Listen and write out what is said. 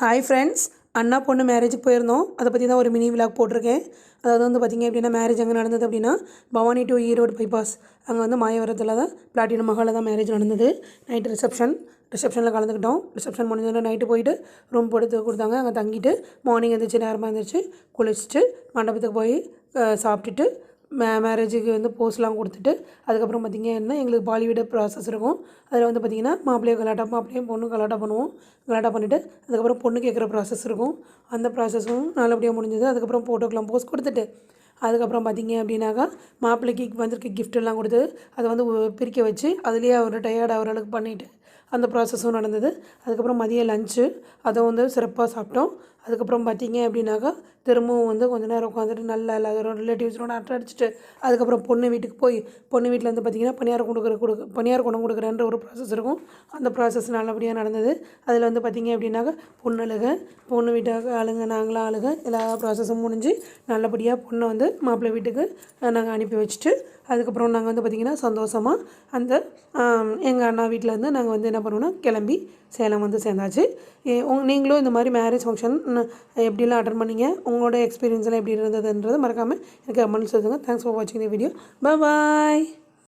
Hi friends, அண்ணா பொண்ணு மேரேஜுக்கு போயிருந்தோம். அதை பற்றி தான் ஒரு மினி விலாக் போட்டிருக்கேன். அதாவது வந்து பார்த்திங்க அப்படின்னா, மேரேஜ் அங்கே நடந்தது அப்படின்னா பவானி டு ஈரோடு பைபாஸ் அங்கே வந்து மாயவரத்தில் தான் பிளாட்டினம் மஹாலில் தான் மேரேஜ் நடந்தது. நைட்டு ரிசப்ஷனில் கலந்துக்கிட்டோம். ரிசப்ஷன் முடிஞ்சோடனே நைட்டு போயிட்டு ரூம் போட்டு கொடுத்தாங்க. அங்கே தங்கிட்டு மார்னிங் எழுந்திரிச்சி நேரமாக எழுந்திரிச்சி குளிச்சுட்டு மண்டபத்துக்கு போய் சாப்பிட்டுட்டு மேரேஜுக்கு வந்து போஸ்லாம் கொடுத்துட்டு அதுக்கப்புறம் பார்த்திங்கன்னா எங்களுக்கு பாலிவுட் ப்ராசஸ் இருக்கும். அதில் வந்து பார்த்திங்கன்னா மாப்பிள்ளையும் பொண்ணும் கலாட்டா பண்ணுவோம். கலாட்டா பண்ணிவிட்டு அதுக்கப்புறம் பொண்ணு கேட்குற ப்ராசஸ் இருக்கும். அந்த ப்ராசஸும் நல்லபடியாக முடிஞ்சது. அதுக்கப்புறம் ஃபோட்டோக்கெலாம் போஸ் கொடுத்துட்டு அதுக்கப்புறம் பார்த்திங்க அப்படின்னாக்கா மாப்பிள்ளைக்கு வந்திருக்க கிஃப்ட்டெல்லாம் கொடுத்து அதை வந்து பிரிக்க வச்சு அதுலேயே அவர் டயர்ட் ஆகிற அளவுக்கு பண்ணிவிட்டு அந்த ப்ராசஸும் நடந்தது. அதுக்கப்புறம் மதியம் லஞ்சு அதை வந்து சிறப்பாக சாப்பிட்டோம். அதுக்கப்புறம் பார்த்திங்க அப்படின்னாக்கா திரும்பவும் வந்து கொஞ்சம் நேரம் உட்காந்துட்டு நல்லா எல்லாரும் ரிலேட்டிவ்ஸோட அடிச்சுட்டு அதுக்கப்புறம் பொண்ணு வீட்டுக்கு போய் பொண்ணு வீட்டில் வந்து பார்த்திங்கன்னா பணியார் குடம் கொடுக்குறன்ற ஒரு ப்ராசஸ் இருக்கும். அந்த ப்ராசஸ் நல்லபடியாக நடந்தது. அதில் வந்து பார்த்திங்க அப்படின்னாக்கா பொண்ணு வீட்டாக ஆளுங்க நாங்களாம் ஆளுங்க எல்லா ப்ராசஸும் முடிஞ்சு நல்லபடியாக பொண்ணை வந்து மாப்பிள்ளை வீட்டுக்கு நாங்கள் அனுப்பி வச்சுட்டு அதுக்கப்புறம் நாங்கள் வந்து பார்த்திங்கன்னா சந்தோஷமாக அந்த எங்கள் அண்ணா வீட்டில் வந்து நாங்கள் வந்து என்ன பண்ணுவோன்னா கிளம்பி சேலம் வந்து சேர்ந்தாச்சு. நீங்களும் இந்த மாதிரி மேரேஜ் ஃபங்க்ஷன் எப்படிலாம் அட்டன் பண்ணீங்க, உங்களோட எக்ஸ்பீரியன்ஸ்லாம் எப்படி இருந்ததுன்றது மறக்காமல் எனக்கு கமெண்ட் சொல்லுங்கள். தேங்க்ஸ் ஃபார் வாட்சிங் தி வீடியோ. பாய்.